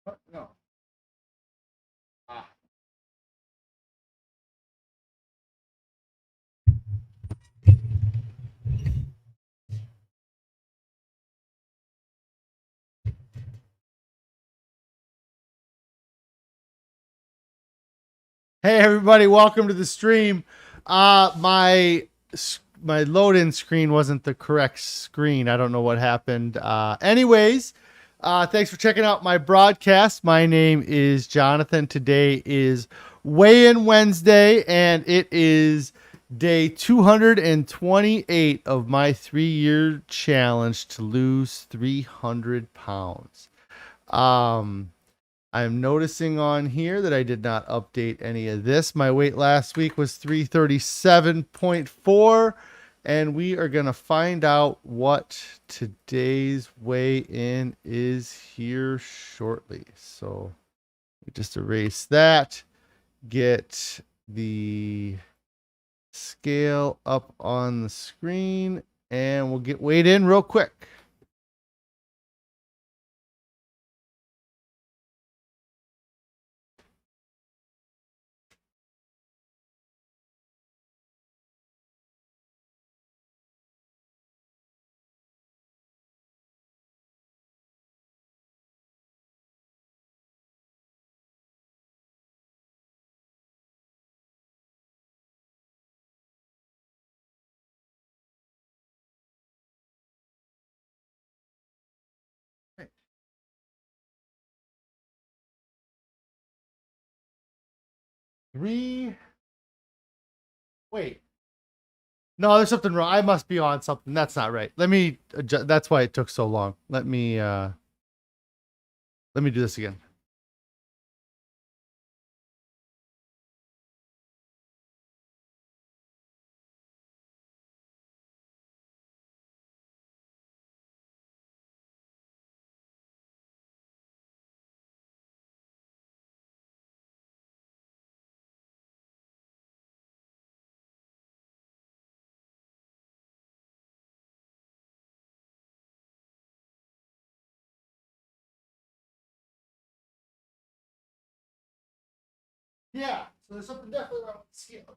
What? No. Ah. Hey everybody, welcome to the stream. My load-in screen wasn't the correct screen. I don't know what happened. Thanks for checking out my broadcast. My name is Jonathan. Today is Weigh-In Wednesday, and it is day 228 of my 3-year challenge to lose 300 pounds. I'm noticing on here that I did not update any of this. My weight last week was 337.4, and we are going to find out what today's weigh-in is here shortly. So just erase that, get the scale up on the screen, and we'll get weighed in real quick. Wait. No, there's something wrong. I must be on something. That's not right. Let me adjust. That's why it took so long. Let me do this again. Yeah, so there's something definitely wrong with the scale.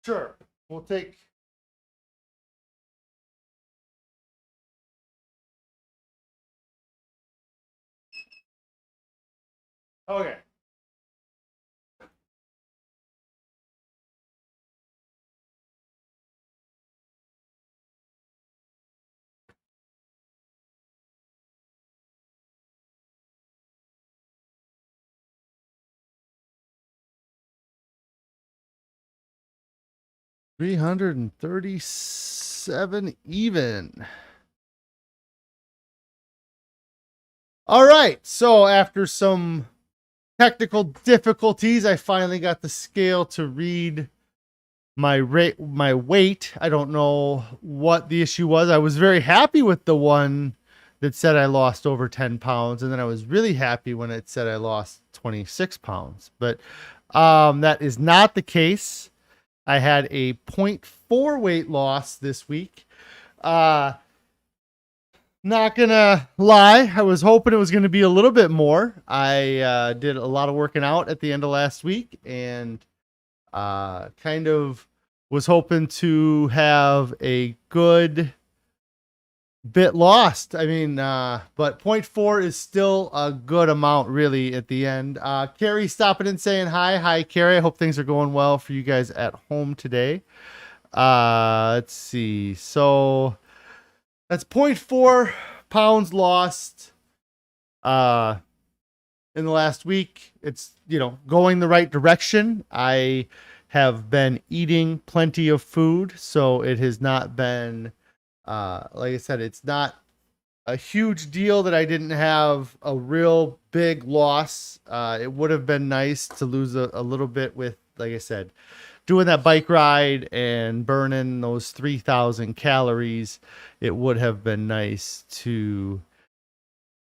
Sure. We'll take Okay. $337 even. All right. So after some technical difficulties, I finally got the scale to read my weight. I don't know what the issue was. I was very happy with the one that said I lost over 10 pounds, and then I was really happy when it said I lost 26 pounds. But that is not the case. I had a 0.4 weight loss this week. Not gonna lie, I was hoping it was gonna be a little bit more. I did a lot of working out at the end of last week, and kind of was hoping to have a good bit lost. I mean, but 0.4 is still a good amount, really, at the end. Carrie stopping and saying hi. Hi, Carrie. I hope things are going well for you guys at home today. Let's see. So that's 0.4 pounds lost in the last week. It's, going the right direction. I have been eating plenty of food, so it has not been like I said, it's not a huge deal that I didn't have a real big loss. It would have been nice to lose a little bit with, like I said, doing that bike ride and burning those 3,000 calories, it would have been nice to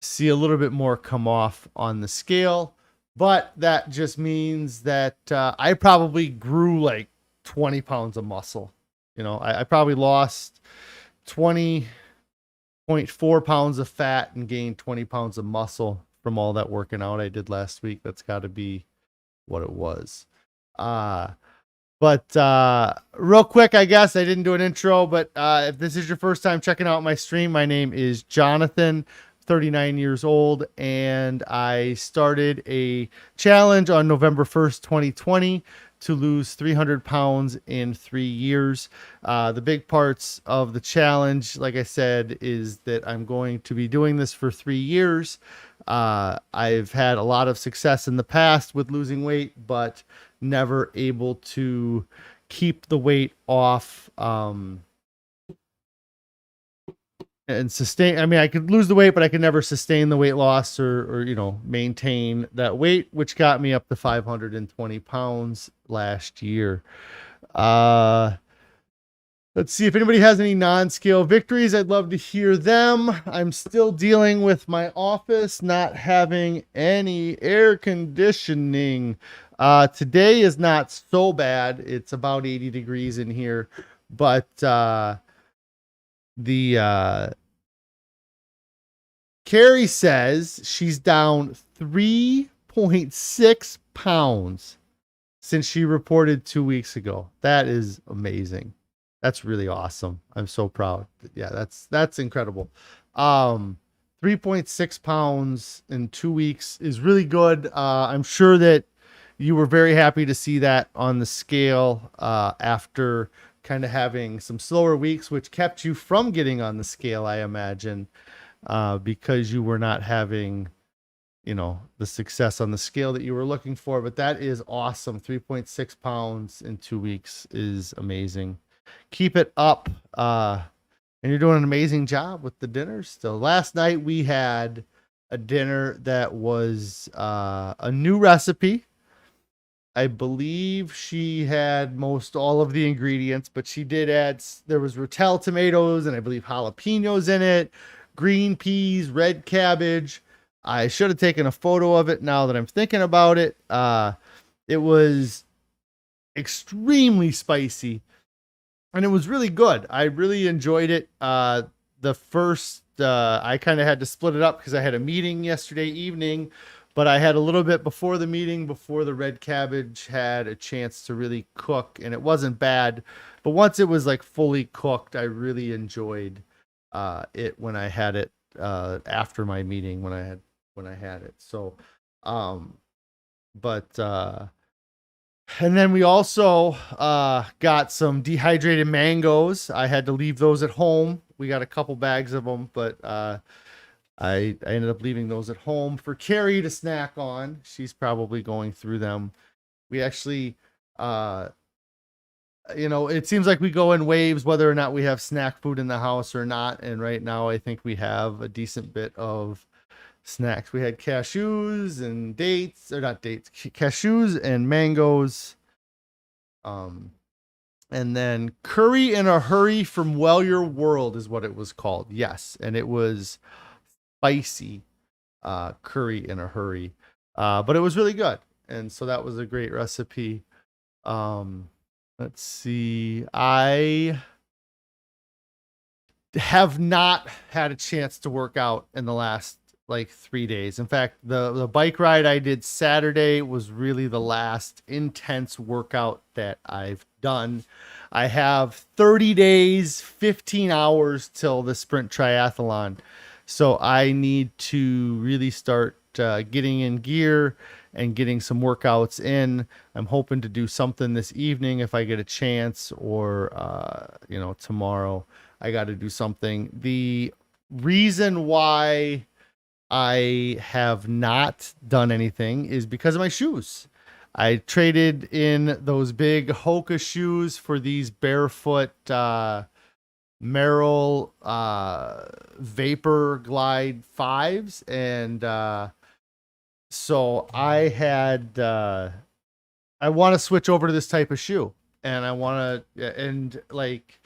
see a little bit more come off on the scale. But that just means that I probably grew like 20 pounds of muscle. I probably lost 20.4 pounds of fat and gained 20 pounds of muscle from all that working out I did last week. That's got to be what it was. But real quick, I guess I didn't do an intro, but if this is your first time checking out my stream, my name is Jonathan, 39 years old, and I started a challenge on November 1st, 2020 to lose 300 pounds in 3 years. The big parts of the challenge, like I said, is that I'm going to be doing this for 3 years. I've had a lot of success in the past with losing weight, but never able to keep the weight off and sustain. I mean, I could lose the weight, but I could never sustain the weight loss or maintain that weight, which got me up to 520 pounds last year. Let's see if anybody has any non-scale victories. I'd love to hear them. I'm still dealing with my office not having any air conditioning. Today is not so bad. It's about 80 degrees in here, but Carrie says she's down 3.6 pounds since she reported 2 weeks ago. That is amazing. That's really awesome. I'm so proud. Yeah, that's incredible. 3.6 pounds in 2 weeks is really good. I'm sure that you were very happy to see that on the scale after kind of having some slower weeks, which kept you from getting on the scale, I imagine, because you were not having, the success on the scale that you were looking for. But that is awesome. 3.6 pounds in 2 weeks is amazing. Keep it up. And you're doing an amazing job with the dinners still. Last night we had a dinner that was a new recipe. I believe she had most all of the ingredients, but she did add, there was rotel tomatoes and I believe jalapenos in it, green peas, red cabbage. I should have taken a photo of it now that I'm thinking about it. It was extremely spicy and it was really good. I really enjoyed it. The first, I kind of had to split it up because I had a meeting yesterday evening, but I had a little bit before the meeting, before the red cabbage had a chance to really cook, and it wasn't bad. But once it was like fully cooked, I really enjoyed it when I had it after my meeting when I had it. So, and then we also got some dehydrated mangoes. I had to leave those at home. We got a couple bags of them, but I ended up leaving those at home for Carrie to snack on. She's probably going through them. We actually, it seems like we go in waves whether or not we have snack food in the house or not. And right now I think we have a decent bit of snacks. We had cashews and cashews and mangoes. And then curry in a hurry from Well Your World is what it was called. Yes. And it was spicy curry in a hurry. But it was really good. And so that was a great recipe. Let's see. I have not had a chance to work out in the last 3 days. In fact, the bike ride I did Saturday was really the last intense workout that I've done. I have 30 days, 15 hours till the Sprint Triathlon. So I need to really start getting in gear and getting some workouts in. I'm hoping to do something this evening if I get a chance, or, tomorrow I got to do something. The reason why I have not done anything is because of my shoes. I traded in those big Hoka shoes for these barefoot Merrell Vapor Glide 5s. And so I want to switch over to this type of shoe. and I want to, and like,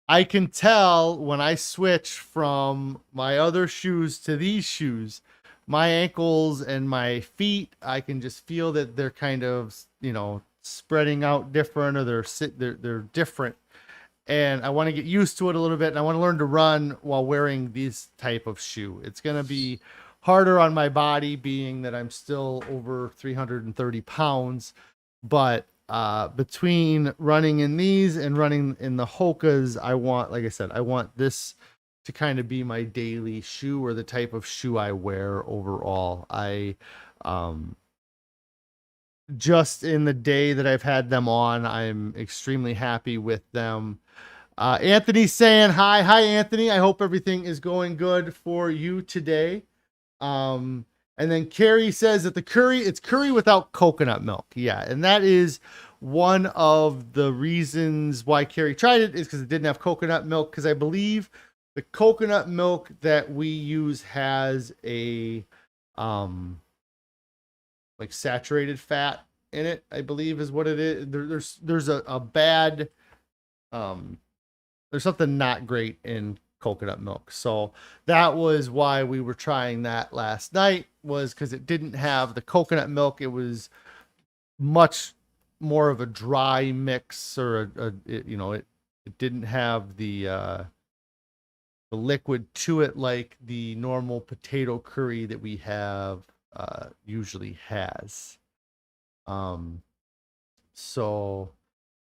I can tell when I switch from my other shoes to these shoes, my ankles and my feet, I can just feel that they're kind of, spreading out different, or they're different. And I want to get used to it a little bit, and I want to learn to run while wearing these type of shoe. It's going to be harder on my body, being that I'm still over 330 pounds, but between running in these and running in the Hokas, like I said, I want this to kind of be my daily shoe, or the type of shoe I wear overall. I just in the day that I've had them on, I'm extremely happy with them. Anthony's saying hi. Hi, Anthony. I hope everything is going good for you today. And then Carrie says that it's curry without coconut milk. Yeah, and that is one of the reasons why Carrie tried it, is because it didn't have coconut milk. Because I believe the coconut milk that we use has a like saturated fat in it, I believe is what it is. There's a bad there's something not great in coconut milk. So that was why we were trying that last night, was because it didn't have the coconut milk. It was much more of a dry mix, or it didn't have the liquid to it like the normal potato curry that we have usually has.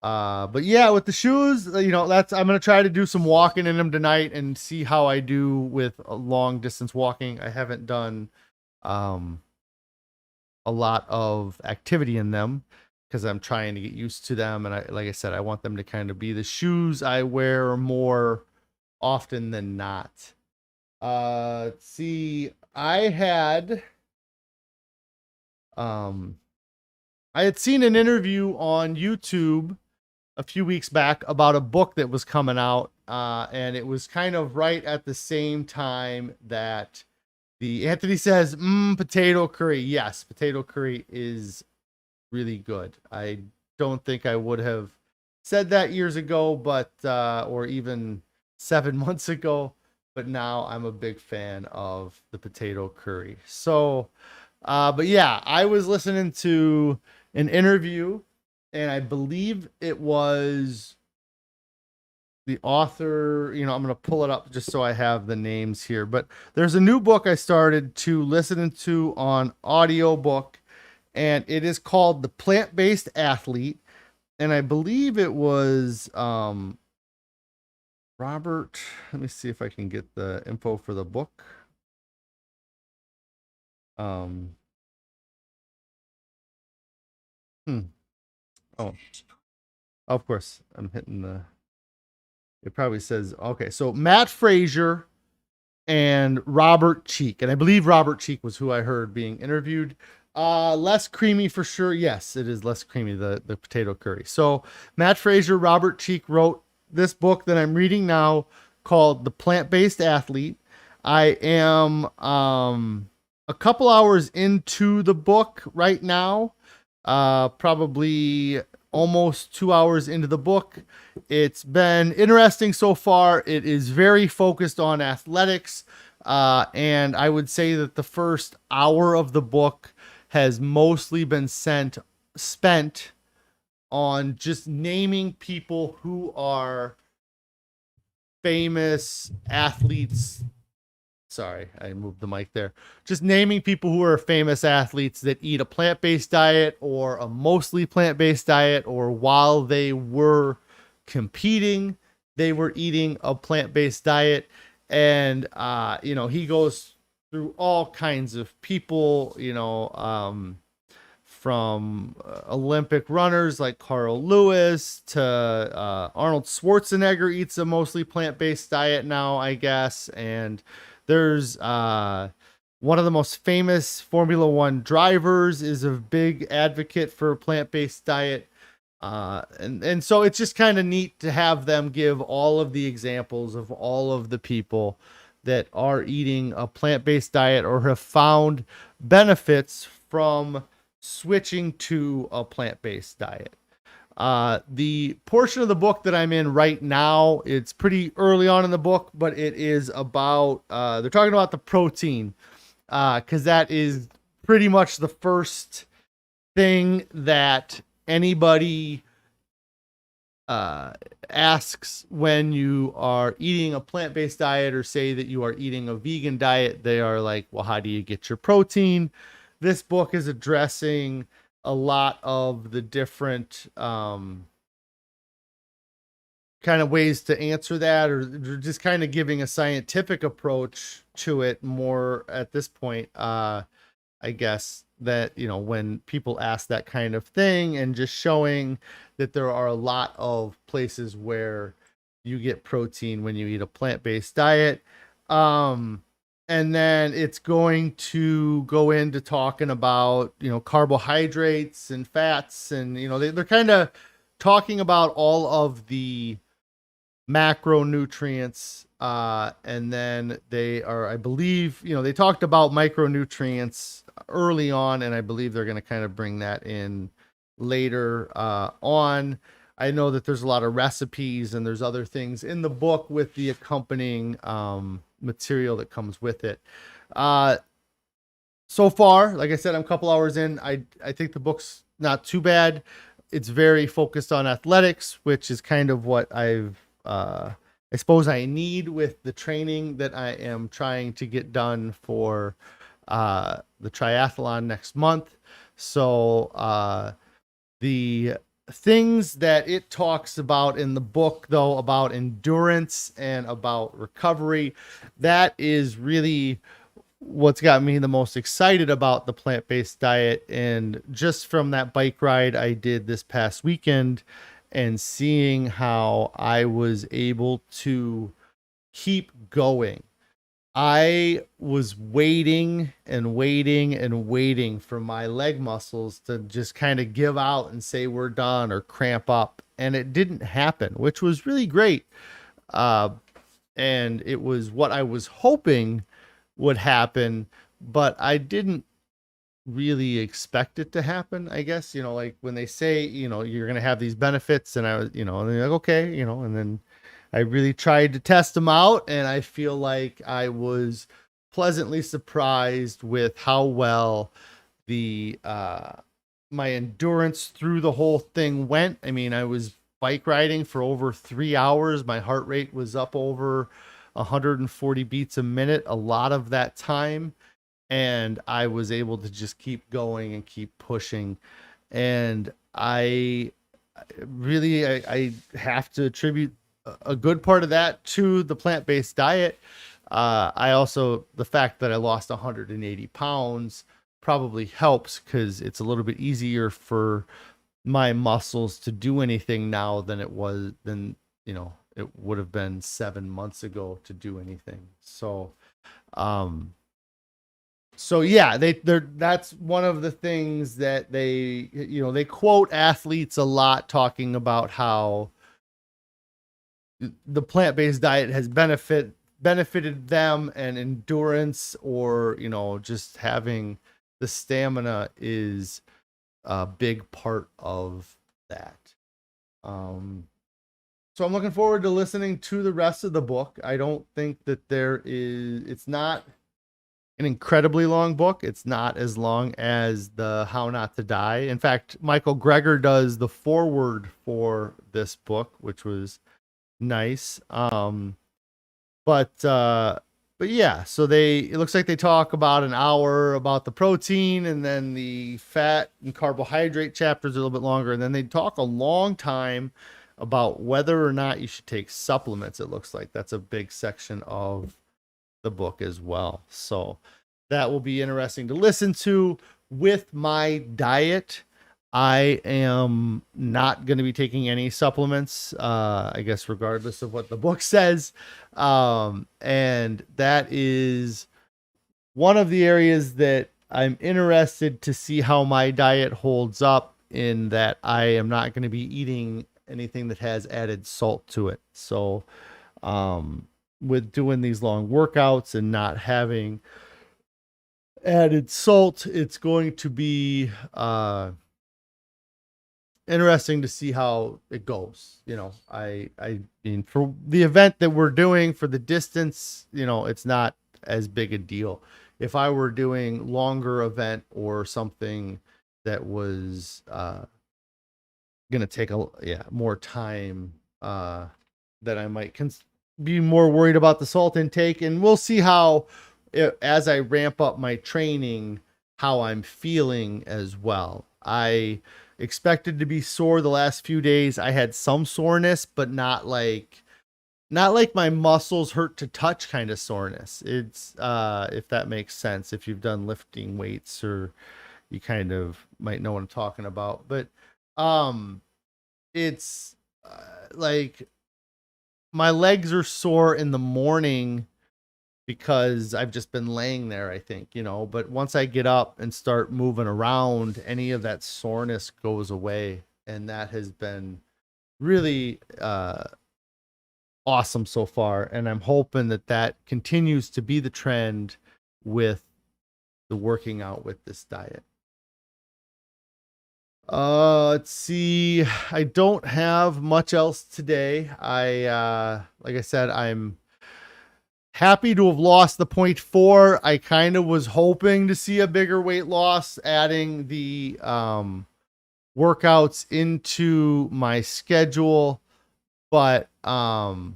But yeah, with the shoes, I'm going to try to do some walking in them tonight and see how I do with a long distance walking. I haven't done a lot of activity in them because I'm trying to get used to them. And like I said, I want them to kind of be the shoes I wear more often than not. Let's see, I had seen an interview on YouTube a few weeks back about a book that was coming out, and it was kind of right at the same time that Anthony says, potato curry. Yes, potato curry is really good. I don't think I would have said that years ago, but or even 7 months ago, but now I'm a big fan of the potato curry. So, but yeah, I was listening to an interview, and I believe it was the author, I'm going to pull it up just so I have the names here, but there's a new book I started to listen to on audiobook, and it is called The Plant-Based Athlete. And I believe it was, Robert, let me see if I can get the info for the book. Oh, of course, I'm hitting it probably says, okay, so Matt Frazier and Robert Cheek. And I believe Robert Cheek was who I heard being interviewed. Less creamy for sure. Yes, it is less creamy, the potato curry. So Matt Frazier, Robert Cheek wrote this book that I'm reading now called The Plant-Based Athlete. I am a couple hours into the book right now, probably almost 2 hours into the book. It's been interesting so far. It is very focused on athletics, and I would say that the first hour of the book has mostly been spent on just naming people who are famous athletes. Sorry, I moved the mic there. Just naming people who are famous athletes that eat a plant-based diet, or a mostly plant-based diet, or while they were competing, they were eating a plant-based diet. And, he goes through all kinds of people, from Olympic runners like Carl Lewis to Arnold Schwarzenegger eats a mostly plant-based diet now, I guess. And there's one of the most famous Formula One drivers is a big advocate for a plant-based diet. And so it's just kind of neat to have them give all of the examples of all of the people that are eating a plant-based diet or have found benefits from switching to a plant-based diet. The portion of the book that I'm in right now, it's pretty early on in the book, but it is about, they're talking about the protein, because that is pretty much the first thing that anybody asks when you are eating a plant-based diet or say that you are eating a vegan diet. They are like, well, how do you get your protein? This book is addressing a lot of the different kind of ways to answer that, or just kind of giving a scientific approach to it more at this point. I guess that, when people ask that kind of thing, and just showing that there are a lot of places where you get protein when you eat a plant-based diet. And then it's going to go into talking about, carbohydrates and fats, and, they're kind of talking about all of the macronutrients, and then they are, I believe, they talked about micronutrients early on, and I believe they're going to kind of bring that in later on. I know that there's a lot of recipes and there's other things in the book with the accompanying material that comes with it. So far, like I said, I'm a couple hours in. I think the book's not too bad. It's very focused on athletics, which is kind of what I suppose I need with the training that I am trying to get done for the triathlon next month. So the things that it talks about in the book, though, about endurance and about recovery, that is really what's got me the most excited about the plant-based diet. And just from that bike ride I did this past weekend, and seeing how I was able to keep going. I was waiting and waiting and waiting for my leg muscles to just kind of give out and say we're done or cramp up. And it didn't happen, which was really great. And it was what I was hoping would happen, but I didn't really expect it to happen, I guess. Like when they say, you're going to have these benefits, and I was, and they're like, okay, and then I really tried to test them out, and I feel like I was pleasantly surprised with how well the my endurance through the whole thing went. I mean, I was bike riding for over 3 hours. My heart rate was up over 140 beats a minute a lot of that time, and I was able to just keep going and keep pushing. And I have to attribute a good part of that to the plant-based diet. I also, the fact that I lost 180 pounds probably helps, because it's a little bit easier for my muscles to do anything now than it would have been 7 months ago to do anything. So yeah, that's one of the things that they quote athletes a lot, talking about how the plant-based diet has benefited them, and endurance, or just having the stamina is a big part of that. So I'm looking forward to listening to the rest of the book. I don't think that it's not an incredibly long book. It's not as long as the How Not to Die. In fact, Michael Greger does the foreword for this book, which was nice. But yeah, so it looks like they talk about an hour about the protein, and then the fat and carbohydrate chapters are a little bit longer, and then they talk a long time about whether or not you should take supplements. It looks like that's a big section of the book as well. So that will be interesting to listen to. With my diet, I am not going to be taking any supplements, I guess, regardless of what the book says. And that is one of the areas that I'm interested to see how my diet holds up, in that I am not going to be eating anything that has added salt to it. So, with doing these long workouts and not having added salt, it's going to be, interesting to see how it goes. I mean, for the event that we're doing, for the distance, it's not as big a deal. If I were doing longer event or something that was gonna take more time, that I might be more worried about the salt intake. And we'll see how, as I ramp up my training, how I'm feeling as well. I expected to be sore the last few days. I had some soreness, but not like my muscles hurt to touch kind of soreness. It's if that makes sense, if you've done lifting weights, or you kind of might know what I'm talking about. But it's like my legs are sore in the morning because I've just been laying there, I think, but once I get up and start moving around, any of that soreness goes away. And that has been really awesome so far. And I'm hoping that continues to be the trend with the working out with this diet. Let's see. I don't have much else today. Like I said, I'm happy to have lost the 0.4. I kind of was hoping to see a bigger weight loss, adding the workouts into my schedule. But the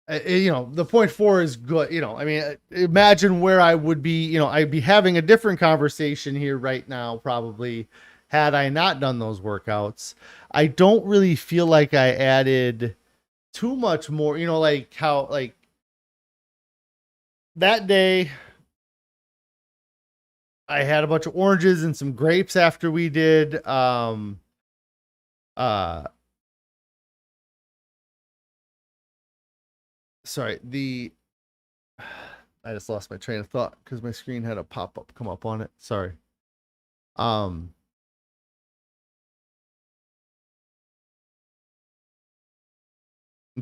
the 0.4 is good. I mean, imagine where I would be. I'd be having a different conversation here right now, probably, had I not done those workouts. I don't really feel like I added too much more, like how, like that day I had a bunch of oranges and some grapes after we did sorry, I just lost my train of thought because my screen had a pop-up come up on it. Sorry. I'm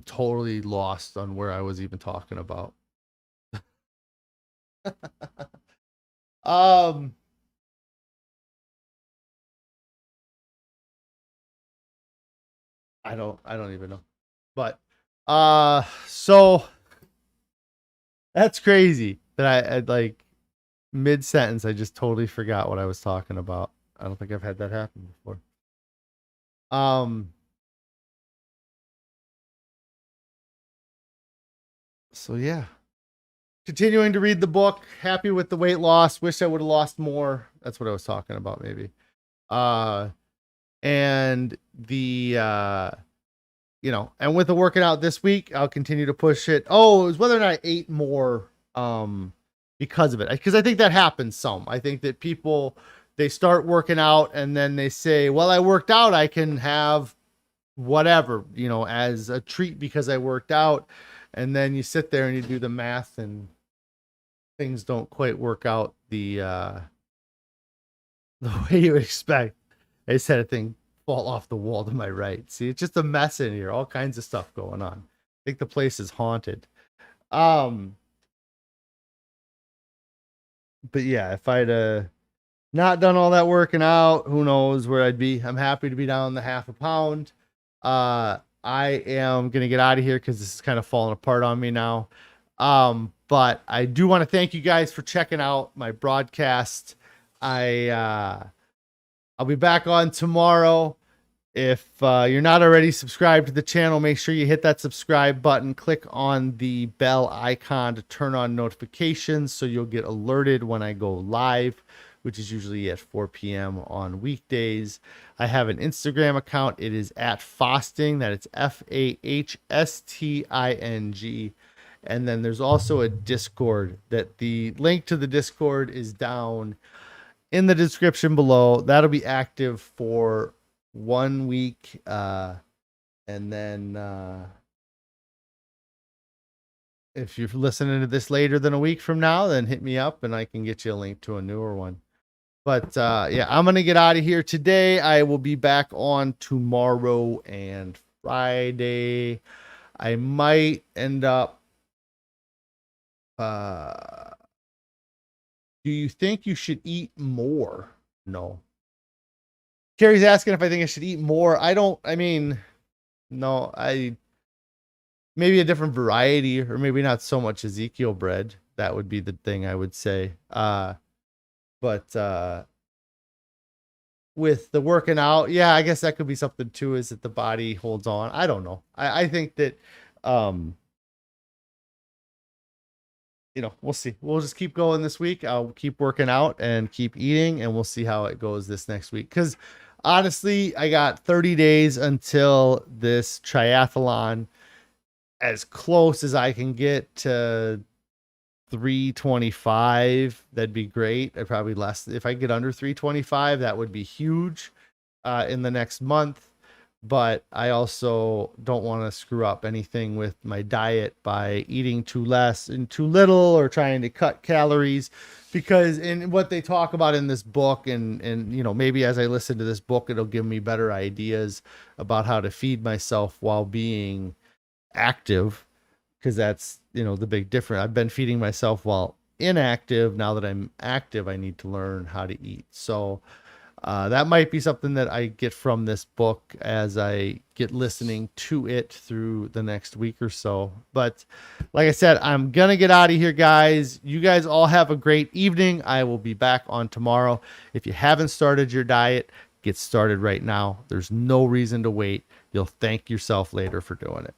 totally lost on where I was even talking about. I don't even know. But so that's crazy that I like mid-sentence I just totally forgot what I was talking about. I don't think I've had that happen before. So yeah. Continuing to read the book, happy with the weight loss, wish I would have lost more. That's what I was talking about, maybe. And the and with the working out this week, I'll continue to push it. Oh, it was whether or not I ate more because of it. Because I think that happens some. I think that people, they start working out and then they say, well, I worked out, I can have whatever, as a treat because I worked out. And then you sit there and you do the math and things don't quite work out the way you would expect. I just had a thing fall off the wall to my right. See, it's just a mess in here. All kinds of stuff going on. I think the place is haunted. But yeah, if I'd not done all that working out, who knows where I'd be. I'm happy to be down the half a pound. I am gonna get out of here because this is kind of falling apart on me now. But I do want to thank you guys for checking out my broadcast. I'll be back on tomorrow. If you're not already subscribed to the channel, make sure you hit that subscribe button. Click on the bell icon to turn on notifications so you'll get alerted when I go live, which is usually at 4 p.m. on weekdays. I have an Instagram account. It is at Fasting. That it's FAHSTING. And then there's also a Discord. That the link to the Discord is down in the description below. That'll be active for 1 week. And then if you're listening to this later than a week from now, then hit me up and I can get you a link to a newer one. But yeah, I'm going to get out of here today. I will be back on tomorrow and Friday. I might end up Do you think you should eat more? No. Carrie's asking if I think I should eat more. No, maybe a different variety, or maybe not so much Ezekiel bread. That would be the thing I would say. But with the working out, yeah, I guess that could be something too, is that the body holds on. I don't know. I think that, we'll see. We'll just keep going this week. I'll keep working out and keep eating, and we'll see how it goes this next week. Because honestly, I got 30 days until this triathlon. As close as I can get to 325, that'd be great. I probably less. If I get under 325, that would be huge in the next month. But I also don't want to screw up anything with my diet by eating too less and too little, or trying to cut calories, because in what they talk about in this book, and maybe as I listen to this book, it'll give me better ideas about how to feed myself while being active, because that's the big difference. I've been feeding myself while inactive. Now that I'm active, I need to learn how to eat. So that might be something that I get from this book as I get listening to it through the next week or so. But like I said, I'm gonna get out of here, guys. You guys all have a great evening. I will be back on tomorrow. If you haven't started your diet, get started right now. There's no reason to wait. You'll thank yourself later for doing it.